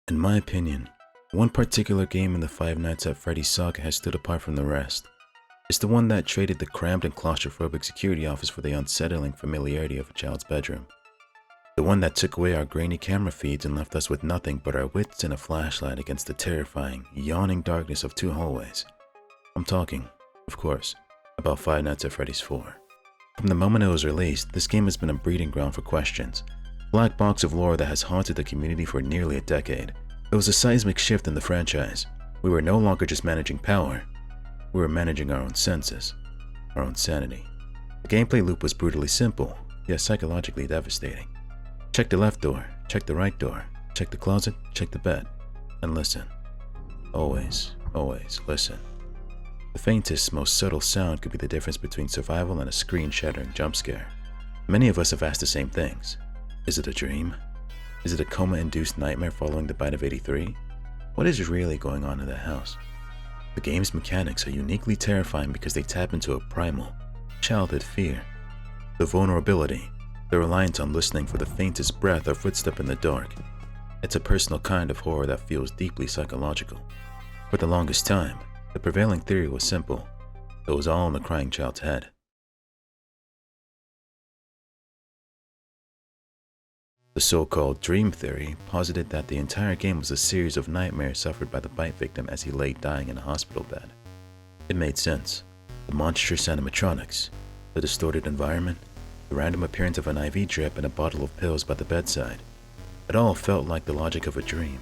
In my opinion, one particular game in the Five Nights at Freddy saga has stood apart from the rest. It's the one that traded the cramped and claustrophobic security office for the unsettling familiarity of a child's bedroom. The one that took away our grainy camera feeds and left us with nothing but our wits and a flashlight against the terrifying, yawning darkness of two hallways. I'm talking, of course, about Five Nights at Freddy's 4. From the moment it was released, this game has been a breeding ground for questions. A black box of lore that has haunted the community for nearly a decade. It was a seismic shift in the franchise. We were no longer just managing power. We were managing our own senses, our own sanity. The gameplay loop was brutally simple, yet psychologically devastating. Check the left door, check the right door, check the closet, check the bed, and listen. Always, always listen. The faintest, most subtle sound could be the difference between survival and a screen-shattering jump scare. Many of us have asked the same things. Is it a dream? Is it a coma-induced nightmare following the bite of 83? What is really going on in that house? The game's mechanics are uniquely terrifying because they tap into a primal, childhood fear. The vulnerability, the reliance on listening for the faintest breath or footstep in the dark. It's a personal kind of horror that feels deeply psychological. For the longest time, the prevailing theory was simple. It was all in the crying child's head. The so-called dream theory posited that the entire game was a series of nightmares suffered by the bite victim as he lay dying in a hospital bed. It made sense. The monstrous animatronics, the distorted environment, the random appearance of an IV drip and a bottle of pills by the bedside. It all felt like the logic of a dream.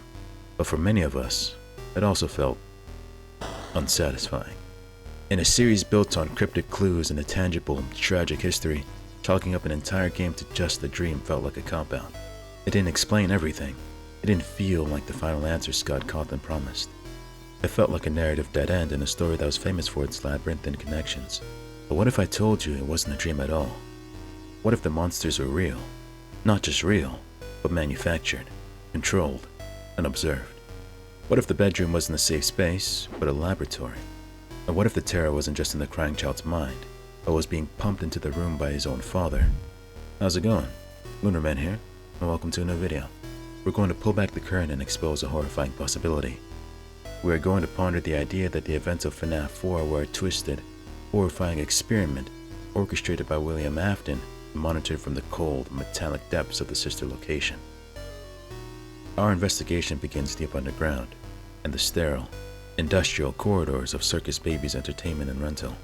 But for many of us, it also felt unsatisfying. In a series built on cryptic clues and a tangible, tragic history, chalking up an entire game to just the dream felt like a cop-out. It didn't explain everything. It didn't feel like the final answer Scott Cawthon promised. It felt like a narrative dead end in a story that was famous for its labyrinthine connections. But what if I told you it wasn't a dream at all? What if the monsters were real? Not just real, but manufactured, controlled, and observed. What if the bedroom wasn't a safe space, but a laboratory? And what if the terror wasn't just in the crying child's mind, but was being pumped into the room by his own father? How's it going? Lunarman here, and welcome to a new video. We're going to pull back the curtain and expose a horrifying possibility. We are going to ponder the idea that the events of FNAF 4 were a twisted, horrifying experiment orchestrated by William Afton and monitored from the cold, metallic depths of the sister location. Our investigation begins deep underground, in the sterile, industrial corridors of Circus Baby's entertainment and rental.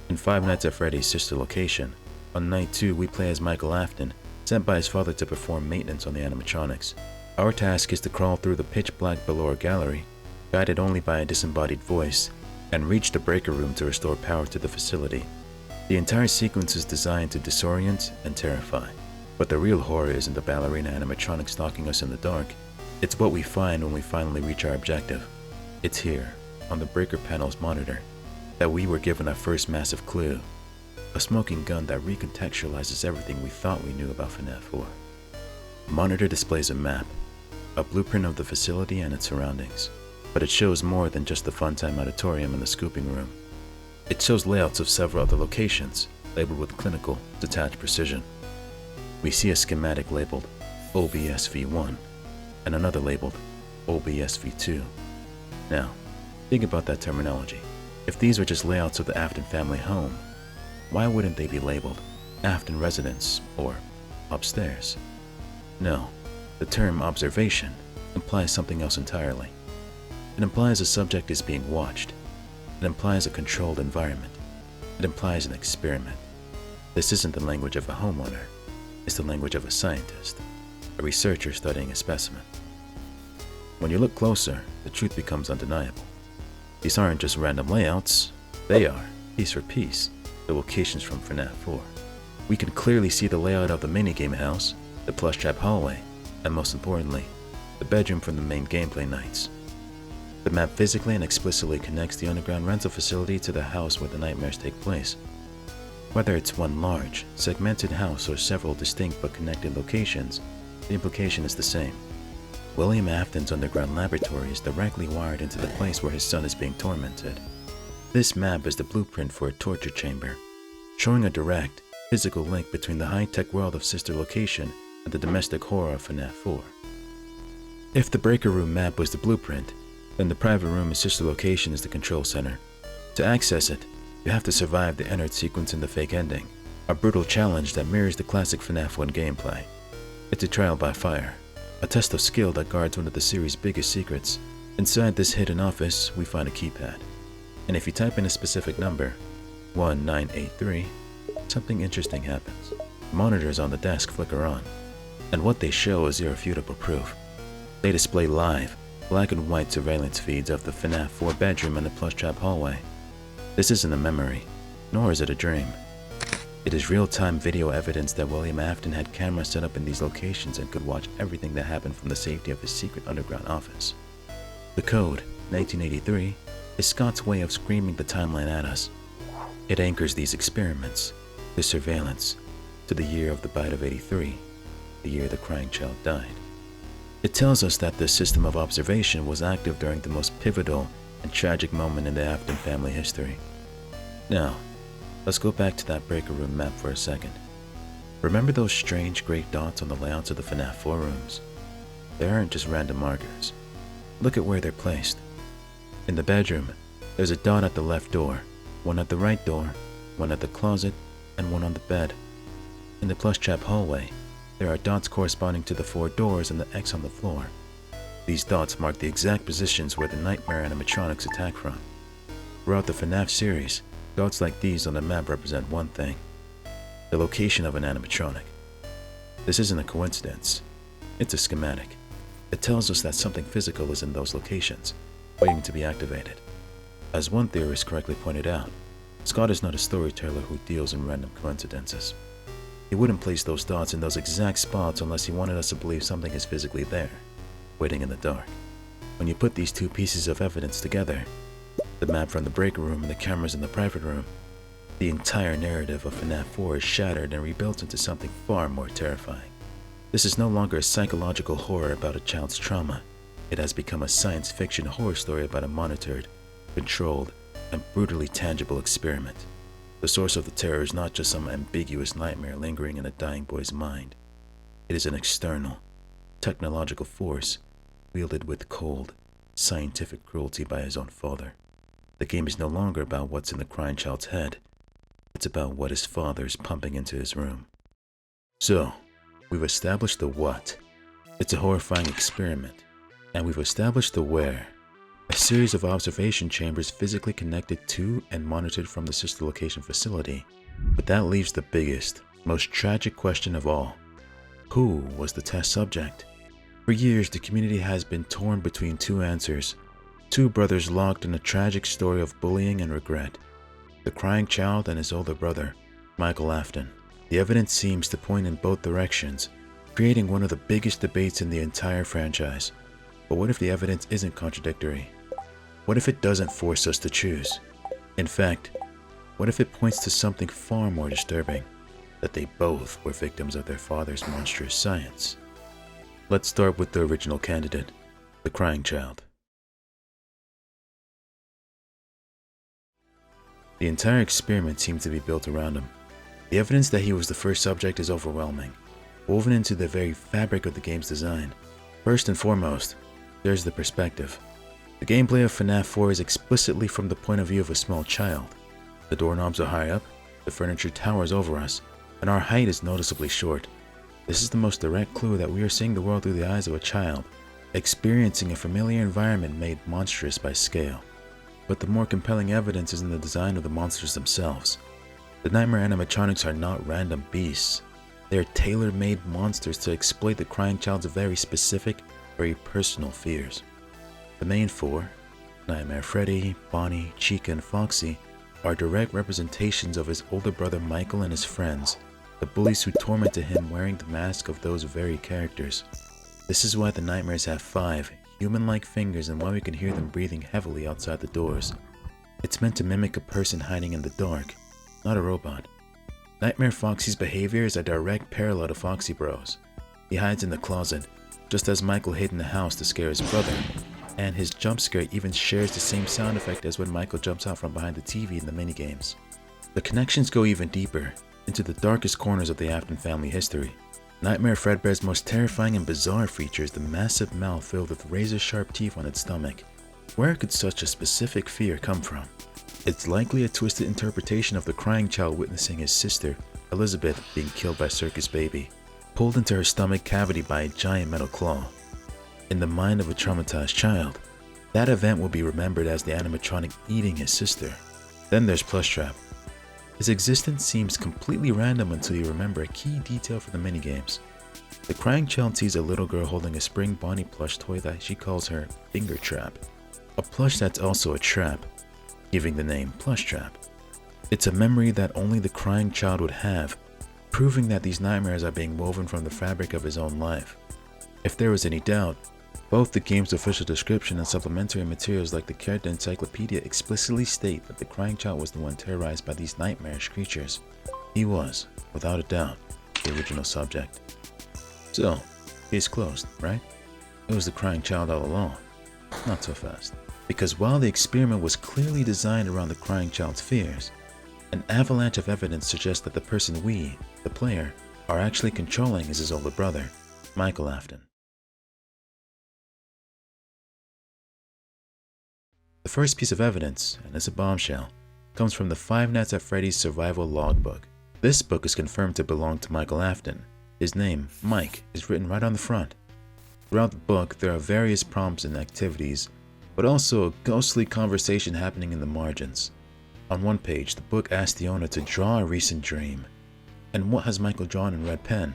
In Five Nights at Freddy's sister location, on night 2 we play as Michael Afton, sent by his father to perform maintenance on the animatronics. Our task is to crawl through the pitch-black below gallery, guided only by a disembodied voice, and reach the breaker room to restore power to the facility. The entire sequence is designed to disorient and terrify. But the real horror isn't the ballerina animatronic stalking us in the dark. It's what we find when we finally reach our objective. It's here, on the breaker panel's monitor, that we were given our first massive clue. A smoking gun that recontextualizes everything we thought we knew about FNAF 4. The monitor displays a map, a blueprint of the facility and its surroundings. But it shows more than just the Funtime Auditorium and the scooping room. It shows layouts of several other locations, labeled with clinical, detached precision. We see a schematic labeled OBSV1 and another labeled OBSV2. Now, think about that terminology. If these were just layouts of the Afton family home, why wouldn't they be labeled Afton Residence or Upstairs? No, the term observation implies something else entirely. It implies a subject is being watched. It implies a controlled environment. It implies an experiment. This isn't the language of a homeowner. It's the language of a scientist, a researcher studying a specimen. When you look closer, the truth becomes undeniable. These aren't just random layouts. They are, piece for piece, the locations from FNAF 4. We can clearly see the layout of the minigame house, the plush trap hallway, and most importantly, the bedroom from the main gameplay nights. The map physically and explicitly connects the underground rental facility to the house where the nightmares take place. Whether it's one large, segmented house or several distinct but connected locations, the implication is the same. William Afton's underground laboratory is directly wired into the place where his son is being tormented. This map is the blueprint for a torture chamber, showing a direct, physical link between the high-tech world of sister location and the domestic horror of FNAF 4. If the breaker room map was the blueprint, then the private room and sister location is the control center. To access it, you have to survive the entered sequence and the fake ending, a brutal challenge that mirrors the classic FNAF 1 gameplay. It's a trial by fire, a test of skill that guards one of the series' biggest secrets. Inside this hidden office, we find a keypad. And if you type in a specific number, 1983, something interesting happens. Monitors on the desk flicker on, and what they show is irrefutable proof. They display live, black and white surveillance feeds of the FNAF 4 bedroom and the plush trap hallway. This isn't a memory, nor is it a dream. It is real-time video evidence that William Afton had cameras set up in these locations and could watch everything that happened from the safety of his secret underground office. The code, 1983, is Scott's way of screaming the timeline at us. It anchors these experiments, this surveillance, to the year of the bite of 83, the year the crying child died. It tells us that this system of observation was active during the most pivotal and tragic moment in the Afton family history. Now, let's go back to that breaker room map for a second. Remember those strange gray dots on the layouts of the FNAF 4 rooms? They aren't just random markers. Look at where they're placed. In the bedroom, there's a dot at the left door, one at the right door, one at the closet, and one on the bed. In the plush trap hallway, there are dots corresponding to the 4 doors and the X on the floor. These dots mark the exact positions where the nightmare animatronics attack from. Throughout the FNAF series, dots like these on the map represent one thing: the location of an animatronic. This isn't a coincidence. It's a schematic. It tells us that something physical is in those locations, waiting to be activated. As one theorist correctly pointed out, Scott is not a storyteller who deals in random coincidences. He wouldn't place those dots in those exact spots unless he wanted us to believe something is physically there, waiting in the dark. When you put these two pieces of evidence together, the map from the breaker room and the cameras in the private room, the entire narrative of FNAF 4 is shattered and rebuilt into something far more terrifying. This is no longer a psychological horror about a child's trauma. It has become a science fiction horror story about a monitored, controlled, and brutally tangible experiment. The source of the terror is not just some ambiguous nightmare lingering in a dying boy's mind. It is an external, technological force wielded with cold, scientific cruelty by his own father. The game is no longer about what's in the crying child's head. It's about what his father is pumping into his room. So, we've established the what. It's a horrifying experiment. And we've established the where. A series of observation chambers physically connected to and monitored from the sister location facility. But that leaves the biggest, most tragic question of all. Who was the test subject? For years, the community has been torn between two answers. Two brothers locked in a tragic story of bullying and regret. The crying child and his older brother, Michael Afton. The evidence seems to point in both directions, creating one of the biggest debates in the entire franchise. But what if the evidence isn't contradictory? What if it doesn't force us to choose? In fact, what if it points to something far more disturbing? That they both were victims of their father's monstrous science. Let's start with the original candidate, the crying child. The entire experiment seemed to be built around him. The evidence that he was the first subject is overwhelming, woven into the very fabric of the game's design. First and foremost, there's the perspective. The gameplay of FNAF 4 is explicitly from the point of view of a small child. The doorknobs are high up, the furniture towers over us, and our height is noticeably short. This is the most direct clue that we are seeing the world through the eyes of a child, experiencing a familiar environment made monstrous by scale. But the more compelling evidence is in the design of the monsters themselves. The nightmare animatronics are not random beasts. They are tailor-made monsters to exploit the crying child's very specific, very personal fears. The main four, Nightmare Freddy, Bonnie, Chica, and Foxy, are direct representations of his older brother Michael and his friends, the bullies who tormented him wearing the mask of those very characters. This is why the nightmares have 5 human-like fingers and why we can hear them breathing heavily outside the doors. It's meant to mimic a person hiding in the dark, not a robot. Nightmare Foxy's behavior is a direct parallel to Foxy Bros. He hides in the closet, just as Michael hid in the house to scare his brother, and his jump scare even shares the same sound effect as when Michael jumps out from behind the TV in the minigames. The connections go even deeper, into the darkest corners of the Afton family history. Nightmare Fredbear's most terrifying and bizarre feature is the massive mouth filled with razor-sharp teeth on its stomach. Where could such a specific fear come from? It's likely a twisted interpretation of the crying child witnessing his sister, Elizabeth, being killed by Circus Baby, pulled into her stomach cavity by a giant metal claw. In the mind of a traumatized child, that event will be remembered as the animatronic eating his sister. Then there's Plushtrap. His existence seems completely random until you remember a key detail for the minigames. The crying child sees a little girl holding a spring Bonnie plush toy that she calls her finger trap, a plush that's also a trap, giving the name Plushtrap. It's a memory that only the crying child would have, proving that these nightmares are being woven from the fabric of his own life. If there was any doubt, both the game's official description and supplementary materials like the character encyclopedia explicitly state that the crying child was the one terrorized by these nightmarish creatures. He was, without a doubt, the original subject. So, case closed, right? It was the crying child all along. Not so fast. Because while the experiment was clearly designed around the crying child's fears, an avalanche of evidence suggests that the person we, the player, are actually controlling is his older brother, Michael Afton. The first piece of evidence, and it's a bombshell, comes from the Five Nights at Freddy's survival logbook. This book is confirmed to belong to Michael Afton. His name, Mike, is written right on the front. Throughout the book, there are various prompts and activities, but also a ghostly conversation happening in the margins. On one page, the book asks the owner to draw a recent dream. And what has Michael drawn in red pen?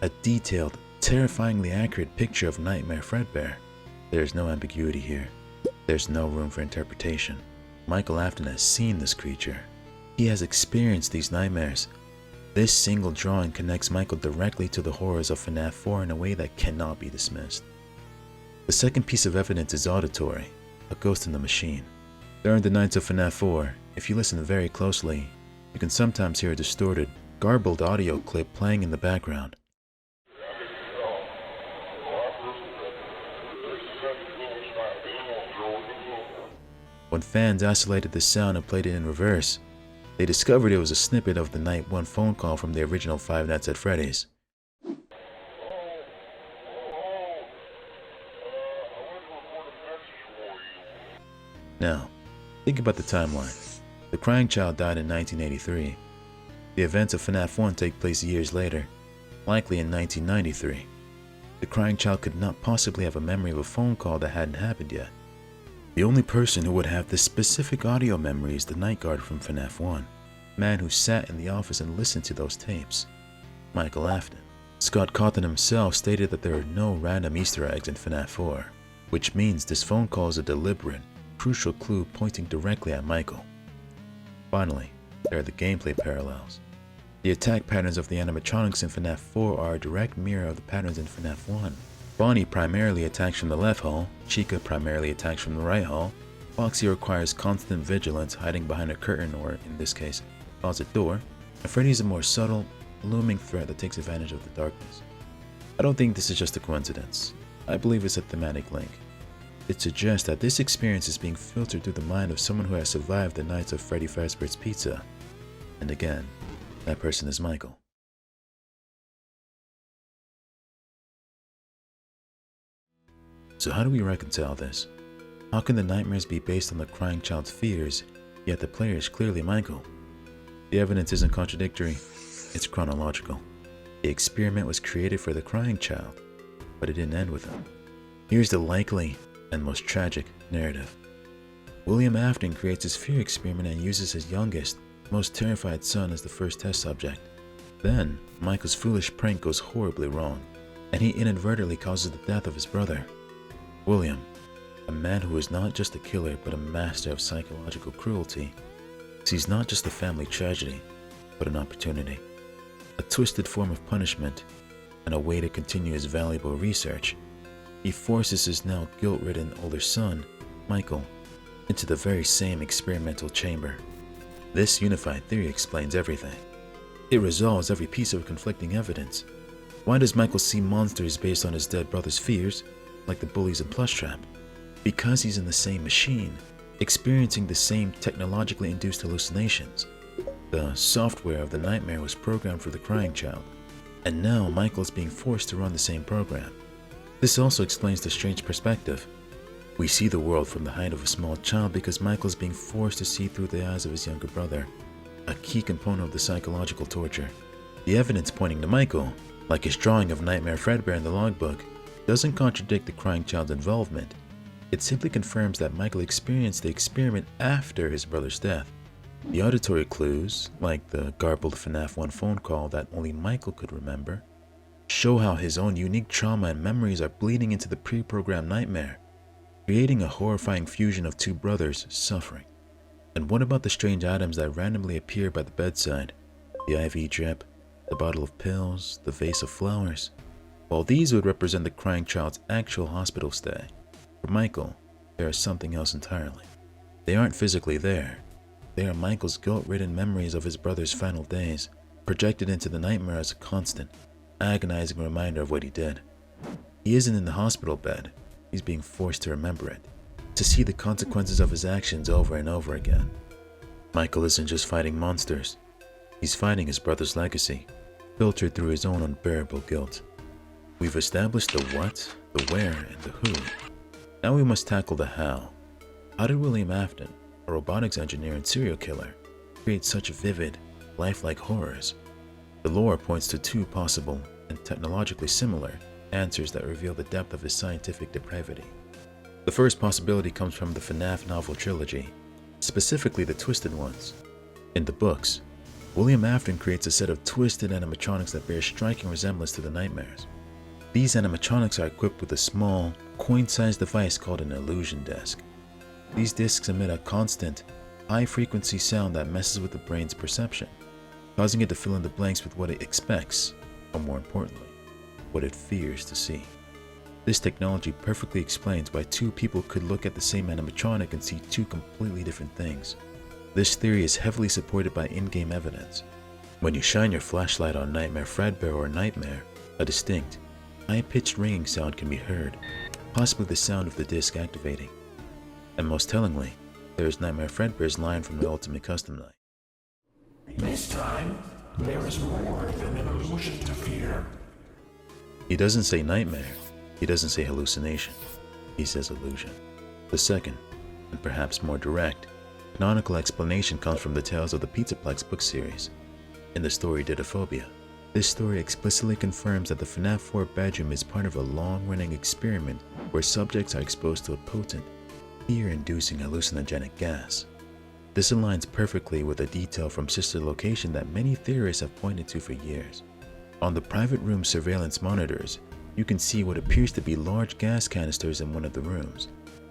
A detailed, terrifyingly accurate picture of Nightmare Fredbear. There is no ambiguity here. There's no room for interpretation. Michael Afton has seen this creature. He has experienced these nightmares. This single drawing connects Michael directly to the horrors of FNAF 4 in a way that cannot be dismissed. The second piece of evidence is auditory, a ghost in the machine. During the nights of FNAF 4, if you listen very closely, you can sometimes hear a distorted, garbled audio clip playing in the background. When fans isolated this sound and played it in reverse, they discovered it was a snippet of the Night 1 phone call from the original Five Nights at Freddy's. Now, think about the timeline. The crying child died in 1983. The events of FNAF 1 take place years later, likely in 1993. The crying child could not possibly have a memory of a phone call that hadn't happened yet. The only person who would have this specific audio memory is the night guard from FNAF 1, a man who sat in the office and listened to those tapes, Michael Afton. Scott Cawthon himself stated that there are no random Easter eggs in FNAF 4, which means this phone call is a deliberate, crucial clue pointing directly at Michael. Finally, there are the gameplay parallels. The attack patterns of the animatronics in FNAF 4 are a direct mirror of the patterns in FNAF 1. Bonnie primarily attacks from the left hall, Chica primarily attacks from the right hall, Foxy requires constant vigilance hiding behind a curtain or, in this case, a closet door, and Freddy is a more subtle, looming threat that takes advantage of the darkness. I don't think this is just a coincidence. I believe it's a thematic link. It suggests that this experience is being filtered through the mind of someone who has survived the nights of Freddy Fazbear's Pizza. And again, that person is Michael. So how do we reconcile this? How can the nightmares be based on the crying child's fears, yet the player is clearly Michael? The evidence isn't contradictory, it's chronological. The experiment was created for the crying child, but it didn't end with him. Here's the likely and most tragic narrative. William Afton creates his fear experiment and uses his youngest, most terrified son as the first test subject. Then, Michael's foolish prank goes horribly wrong, and he inadvertently causes the death of his brother. William, a man who is not just a killer but a master of psychological cruelty, sees not just a family tragedy, but an opportunity, a twisted form of punishment, and a way to continue his valuable research. He forces his now guilt-ridden older son, Michael, into the very same experimental chamber. This unified theory explains everything. It resolves every piece of conflicting evidence. Why does Michael see monsters based on his dead brother's fears, like the bullies in Plushtrap? Because he's in the same machine, experiencing the same technologically induced hallucinations. The software of the nightmare was programmed for the crying child, and now Michael is being forced to run the same program. This also explains the strange perspective. We see the world from the height of a small child because Michael is being forced to see through the eyes of his younger brother, a key component of the psychological torture. The evidence pointing to Michael, like his drawing of Nightmare Fredbear in the logbook, doesn't contradict the crying child's involvement. It simply confirms that Michael experienced the experiment after his brother's death. The auditory clues, like the garbled FNAF 1 phone call that only Michael could remember, show how his own unique trauma and memories are bleeding into the pre-programmed nightmare, creating a horrifying fusion of two brothers suffering. And what about the strange items that randomly appear by the bedside? The IV drip, the bottle of pills, the vase of flowers. While these would represent the crying child's actual hospital stay, for Michael, there is something else entirely. They aren't physically there. They are Michael's guilt-ridden memories of his brother's final days, projected into the nightmare as a constant, agonizing reminder of what he did. He isn't in the hospital bed. He's being forced to remember it, to see the consequences of his actions over and over again. Michael isn't just fighting monsters. He's fighting his brother's legacy, filtered through his own unbearable guilt. We've established the what, the where, and the who. Now we must tackle the how. How did William Afton, a robotics engineer and serial killer, create such vivid, lifelike horrors? The lore points to two possible, and technologically similar, answers that reveal the depth of his scientific depravity. The first possibility comes from the FNAF novel trilogy, specifically the twisted ones. In the books, William Afton creates a set of twisted animatronics that bear striking resemblance to the nightmares. These animatronics are equipped with a small, coin-sized device called an illusion disc. These discs emit a constant, high-frequency sound that messes with the brain's perception, causing it to fill in the blanks with what it expects, or more importantly, what it fears to see. This technology perfectly explains why two people could look at the same animatronic and see two completely different things. This theory is heavily supported by in-game evidence. When you shine your flashlight on Nightmare Fredbear or Nightmare, a distinct, high-pitched ringing sound can be heard, possibly the sound of the disc activating. And most tellingly, there is Nightmare Fredbear's line from the Ultimate Custom Night. This time, there is more than an illusion to fear. He doesn't say nightmare, he doesn't say hallucination, he says illusion. The second, and perhaps more direct, canonical explanation comes from the Tales of the Pizzaplex book series. In the story Didophobia, this story explicitly confirms that the FNAF 4 bedroom is part of a long-running experiment where subjects are exposed to a potent, fear-inducing hallucinogenic gas. This aligns perfectly with a detail from Sister Location that many theorists have pointed to for years. On the private room surveillance monitors, you can see what appears to be large gas canisters in one of the rooms.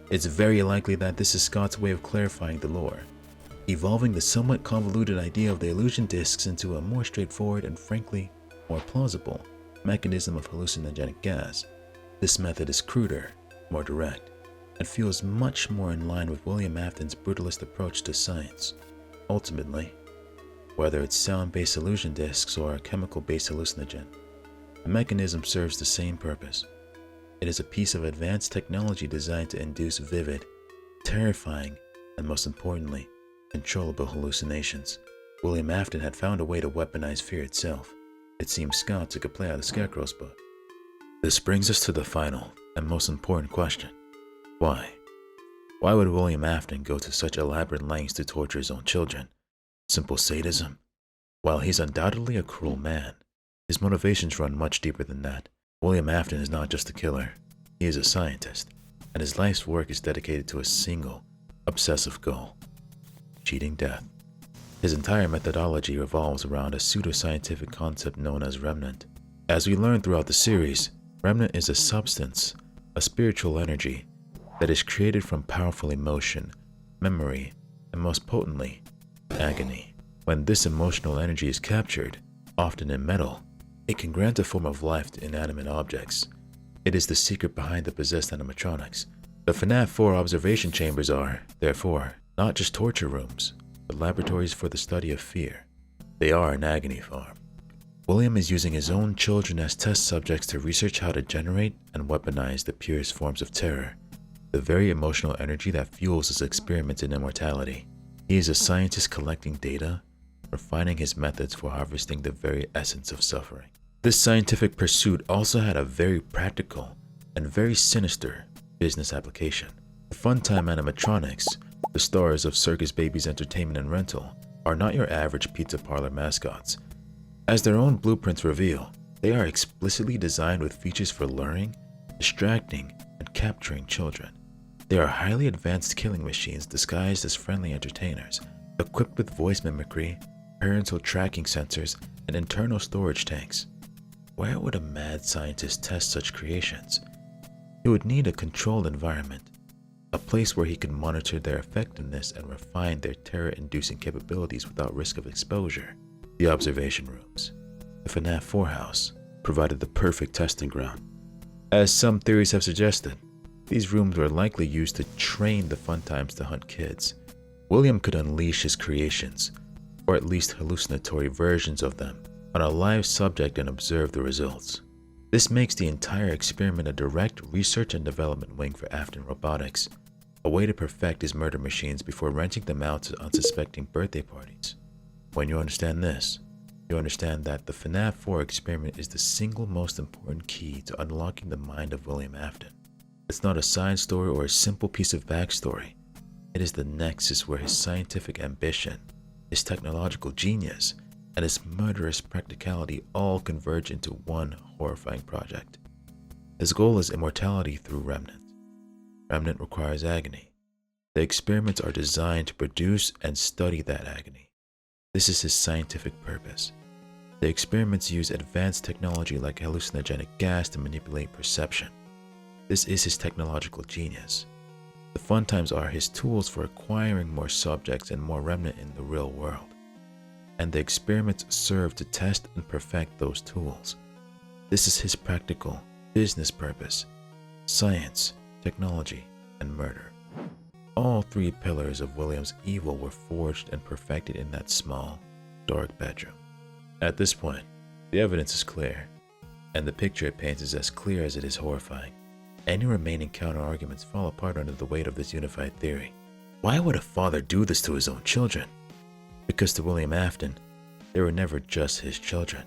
It's very likely that this is Scott's way of clarifying the lore, evolving the somewhat convoluted idea of the illusion discs into a more straightforward and frankly, more plausible mechanism of hallucinogenic gas. This method is cruder, more direct, and feels much more in line with William Afton's brutalist approach to science. Ultimately, whether it's sound-based illusion discs or a chemical-based hallucinogen, the mechanism serves the same purpose. It is a piece of advanced technology designed to induce vivid, terrifying, and most importantly, controllable hallucinations. William Afton had found a way to weaponize fear itself. It seems Scott took a play out of Scarecrow's book. This brings us to the final and most important question. Why? Why would William Afton go to such elaborate lengths to torture his own children? Simple sadism? While he's undoubtedly a cruel man, his motivations run much deeper than that. William Afton is not just a killer, he is a scientist, and his life's work is dedicated to a single, obsessive goal: cheating death. His entire methodology revolves around a pseudoscientific concept known as remnant. As we learn throughout the series, remnant is a substance, a spiritual energy, that is created from powerful emotion, memory, and most potently, agony. When this emotional energy is captured, often in metal, it can grant a form of life to inanimate objects. It is the secret behind the possessed animatronics. The FNAF 4 observation chambers are, therefore, not just torture rooms, but laboratories for the study of fear. They are an agony farm. William is using his own children as test subjects to research how to generate and weaponize the purest forms of terror, the very emotional energy that fuels his experiments in immortality. He is a scientist collecting data, refining his methods for harvesting the very essence of suffering. This scientific pursuit also had a very practical and very sinister business application. The Funtime animatronics, the stars of Circus Baby's Entertainment and Rental, are not your average pizza parlor mascots. As their own blueprints reveal, they are explicitly designed with features for luring, distracting, and capturing children. They are highly advanced killing machines disguised as friendly entertainers, equipped with voice mimicry, parental tracking sensors, and internal storage tanks. Where would a mad scientist test such creations? He would need a controlled environment, a place where he could monitor their effectiveness and refine their terror-inducing capabilities without risk of exposure. The observation rooms, the FNAF 4 house, provided the perfect testing ground. As some theories have suggested, these rooms were likely used to train the Funtimes to hunt kids. William could unleash his creations, or at least hallucinatory versions of them, on a live subject and observe the results. This makes the entire experiment a direct research and development wing for Afton Robotics, a way to perfect his murder machines before renting them out to unsuspecting birthday parties. When you understand this, you understand that the FNAF 4 experiment is the single most important key to unlocking the mind of William Afton. It's not a side story or a simple piece of backstory. It is the nexus where his scientific ambition, his technological genius, and his murderous practicality all converge into one horrifying project. His goal is immortality through Remnant. Remnant requires agony. The experiments are designed to produce and study that agony. This is his scientific purpose. The experiments use advanced technology like hallucinogenic gas to manipulate perception. This is his technological genius. The Funtimes are his tools for acquiring more subjects and more remnant in the real world. And the experiments serve to test and perfect those tools. This is his practical business purpose: science, technology, and murder. All three pillars of William's evil were forged and perfected in that small, dark bedroom. At this point, the evidence is clear, and the picture it paints is as clear as it is horrifying. Any remaining counter-arguments fall apart under the weight of this unified theory. Why would a father do this to his own children? Because to William Afton, they were never just his children.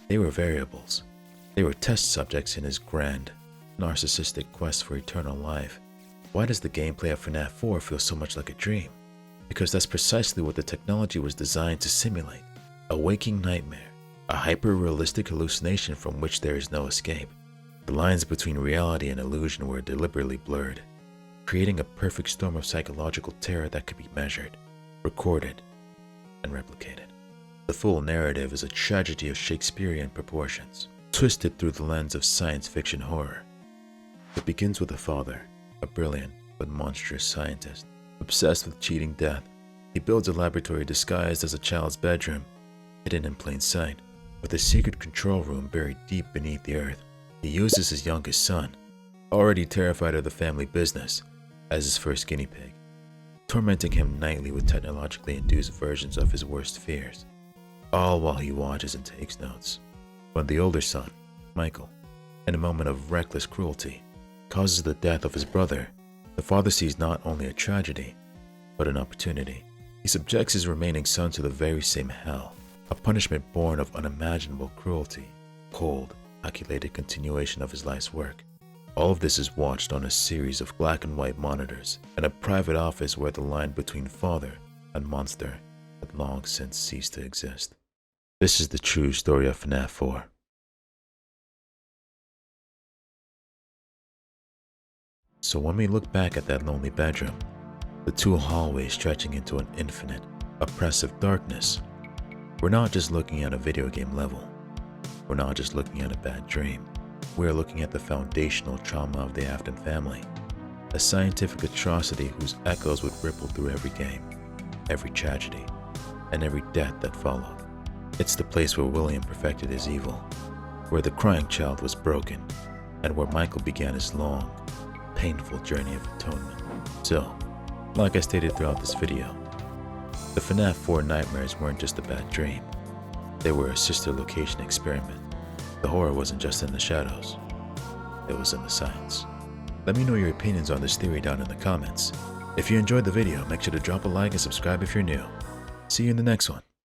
They were variables. They were test subjects in his grand, narcissistic quest for eternal life. Why does the gameplay of FNAF 4 feel so much like a dream? Because that's precisely what the technology was designed to simulate. A waking nightmare, a hyper-realistic hallucination from which there is no escape. The lines between reality and illusion were deliberately blurred, creating a perfect storm of psychological terror that could be measured, recorded, and replicated. The full narrative is a tragedy of Shakespearean proportions, twisted through the lens of science fiction horror. It begins with a father, a brilliant but monstrous scientist, obsessed with cheating death. He builds a laboratory disguised as a child's bedroom, hidden in plain sight, with a secret control room buried deep beneath the earth. He uses his youngest son, already terrified of the family business, as his first guinea pig, tormenting him nightly with technologically induced versions of his worst fears, all while he watches and takes notes. When the older son, Michael, in a moment of reckless cruelty, causes the death of his brother, the father sees not only a tragedy, but an opportunity. He subjects his remaining son to the very same hell, a punishment born of unimaginable cruelty, cold, calculated continuation of his life's work. All of this is watched on a series of black and white monitors in a private office where the line between father and monster had long since ceased to exist. This is the true story of FNAF 4. So when we look back at that lonely bedroom, the two hallways stretching into an infinite, oppressive darkness, we're not just looking at a video game level. We're not just looking at a bad dream. We're looking at the foundational trauma of the Afton family, a scientific atrocity whose echoes would ripple through every game, every tragedy, and every death that followed. It's the place where William perfected his evil, where the crying child was broken, and where Michael began his long, painful journey of atonement. So, like I stated throughout this video, the FNAF 4 nightmares weren't just a bad dream. They were a sister location experiment. The horror wasn't just in the shadows, it was in the science. Let me know your opinions on this theory down in the comments. If you enjoyed the video, make sure to drop a like and subscribe if you're new. See you in the next one.